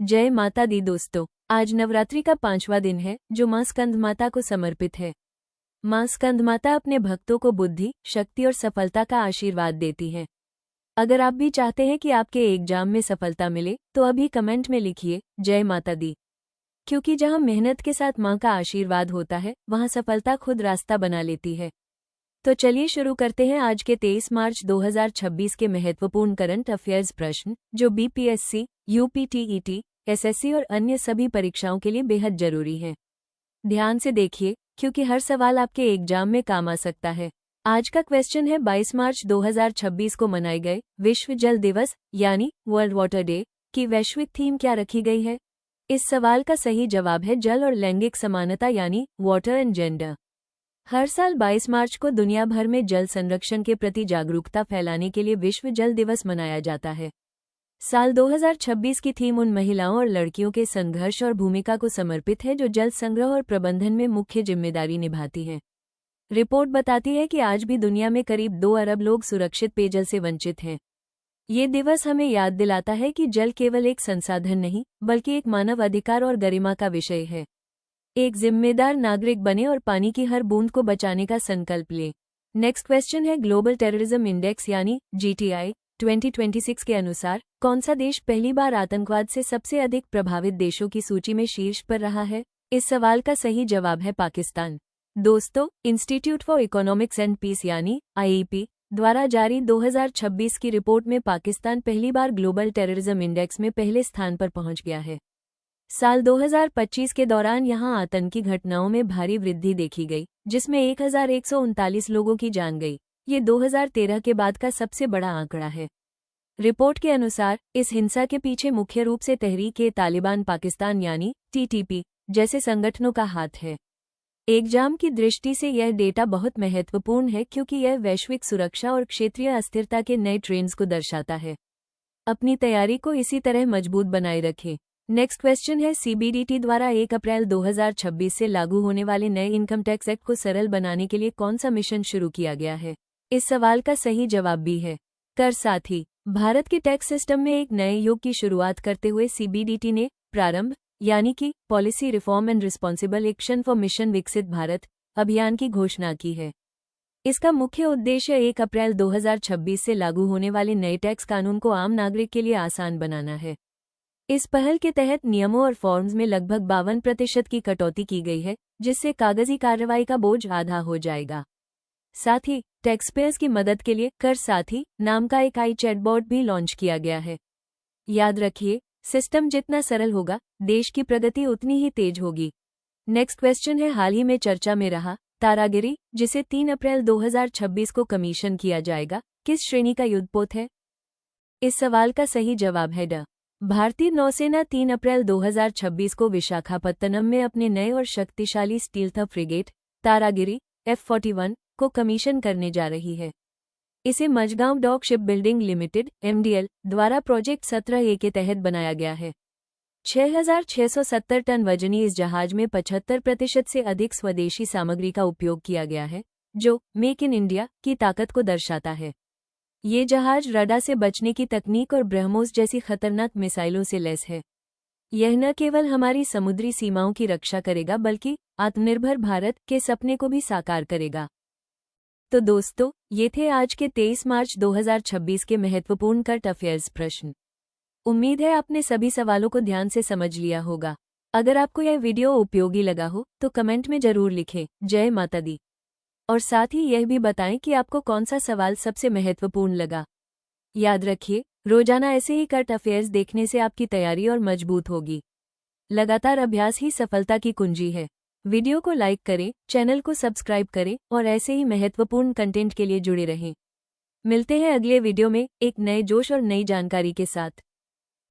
जय माता दी दोस्तों, आज नवरात्रि का 5वां दिन है जो मां स्कंदमाता को समर्पित है। मां स्कंदमाता अपने भक्तों को बुद्धि, शक्ति और सफलता का आशीर्वाद देती है। अगर आप भी चाहते हैं कि आपके एग्जाम में सफलता मिले तो अभी कमेंट में लिखिए जय माता दी, क्योंकि जहां मेहनत के साथ मां का आशीर्वाद होता है वहां सफलता खुद रास्ता बना लेती है। तो चलिए शुरू करते हैं आज के 23 मार्च 2026 के महत्वपूर्ण करंट अफेयर्स प्रश्न, जो बीपीएससी, यूपीटीईटी, एसएससी और अन्य सभी परीक्षाओं के लिए बेहद जरूरी हैं। ध्यान से देखिए, क्योंकि हर सवाल आपके एग्जाम में काम आ सकता है। आज का क्वेश्चन है 22 मार्च 2026 को मनाए गए विश्व जल दिवस यानी वर्ल्ड वाटर डे की वैश्विक थीम क्या रखी गई है। इस सवाल का सही जवाब है जल और लैंगिक समानता यानी वाटर एंड जेंडर। हर साल 22 मार्च को दुनिया भर में जल संरक्षण के प्रति जागरूकता फैलाने के लिए विश्व जल दिवस मनाया जाता है। साल 2026 की थीम उन महिलाओं और लड़कियों के संघर्ष और भूमिका को समर्पित है जो जल संग्रह और प्रबंधन में मुख्य जिम्मेदारी निभाती हैं। रिपोर्ट बताती है कि आज भी दुनिया में करीब 2 अरब लोग सुरक्षित पेयजल से वंचित हैं। ये दिवस हमें याद दिलाता है कि जल केवल एक संसाधन नहीं, बल्कि एक मानव अधिकार और गरिमा का विषय है। एक जिम्मेदार नागरिक बने और पानी की हर बूंद को बचाने का संकल्प लें। नेक्स्ट क्वेश्चन है ग्लोबल टेररिज्म इंडेक्स यानी जीटीआई 2026 के अनुसार कौन सा देश पहली बार आतंकवाद से सबसे अधिक प्रभावित देशों की सूची में शीर्ष पर रहा है। इस सवाल का सही जवाब है पाकिस्तान। दोस्तों, institute for economics and peace यानी आईईपी द्वारा जारी 2026 की रिपोर्ट में पाकिस्तान पहली बार ग्लोबल टेररिज्म इंडेक्स में पहले स्थान पर पहुंच गया है। साल 2025 के दौरान यहां आतंकी घटनाओं में भारी वृद्धि देखी गई, जिसमें 1139 लोगों की जान गई। ये 2013 के बाद का सबसे बड़ा आंकड़ा है। रिपोर्ट के अनुसार इस हिंसा के पीछे मुख्य रूप से तहरीक-ए-तालिबान पाकिस्तान यानी टीटीपी जैसे संगठनों का हाथ है। एग्जाम की दृष्टि से यह डेटा बहुत महत्वपूर्ण है क्योंकि यह वैश्विक सुरक्षा और क्षेत्रीय अस्थिरता के नए ट्रेंड्स को दर्शाता है। अपनी तैयारी को इसी तरह मजबूत बनाए रखें। नेक्स्ट क्वेश्चन है सीबीडीटी द्वारा 1 अप्रैल 2026 से लागू होने वाले नए इनकम टैक्स एक्ट को सरल बनाने के लिए कौन सा मिशन शुरू किया गया है। इस सवाल का सही जवाब भी है कर साथी। भारत के टैक्स सिस्टम में एक नए युग की शुरुआत करते हुए सीबीडीटी ने प्रारंभ यानी कि policy reform and responsible action for mission विकसित भारत अभियान की घोषणा की है। इसका मुख्य उद्देश्य 1 अप्रैल 2026 से लागू होने वाले नए टैक्स कानून को आम नागरिक के लिए आसान बनाना है। इस पहल के तहत नियमों और फॉर्म्स में लगभग 52% की कटौती की गई है, जिससे कागजी कार्रवाई का बोझ आधा हो जाएगा। साथ ही टैक्सपेयर्स की मदद के लिए कर साथी नाम का एक आई चैटबॉट भी लॉन्च किया गया है। याद रखिए, सिस्टम जितना सरल होगा, देश की प्रगति उतनी ही तेज होगी। नेक्स्ट क्वेश्चन है हाल ही में चर्चा में रहा तारागिरी, जिसे 3 अप्रैल 2026 को कमीशन किया जाएगा, किस श्रेणी का युद्धपोत है। इस सवाल का सही जवाब है ड। भारतीय नौसेना 3 अप्रैल 2026 को विशाखापत्तनम में अपने नए और शक्तिशाली स्टील्थ फ्रिगेट तारागिरी F-41 को कमीशन करने जा रही है। इसे Mazagon dock ship building limited MDL द्वारा प्रोजेक्ट 17A के तहत बनाया गया है। 6,670 टन वजनी इस जहाज में 75% से अधिक स्वदेशी सामग्री का उपयोग किया गया है, जो मेक इन इंडिया की ताकत को दर्शाता है। ये जहाज रडार से बचने की तकनीक और ब्रह्मोस जैसी खतरनाक मिसाइलों से लैस है। यह न केवल हमारी समुद्री सीमाओं की रक्षा करेगा बल्कि आत्मनिर्भर भारत के सपने को भी साकार करेगा। तो दोस्तों, ये थे आज के 23 मार्च 2026 के महत्वपूर्ण करंट अफेयर्स प्रश्न। उम्मीद है आपने सभी सवालों को ध्यान से समझ लिया होगा। अगर आपको यह वीडियो उपयोगी लगा हो तो कमेंट में जरूर लिखें जय माता दी, और साथ ही यह भी बताएं कि आपको कौन सा सवाल सबसे महत्वपूर्ण लगा। याद रखिए, रोजाना ऐसे ही करंट अफेयर्स देखने से आपकी तैयारी और मजबूत होगी। लगातार अभ्यास ही सफलता की कुंजी है। वीडियो को लाइक करें, चैनल को सब्सक्राइब करें और ऐसे ही महत्वपूर्ण कंटेंट के लिए जुड़े रहें। मिलते हैं अगले वीडियो में एक नए जोश और नई जानकारी के साथ।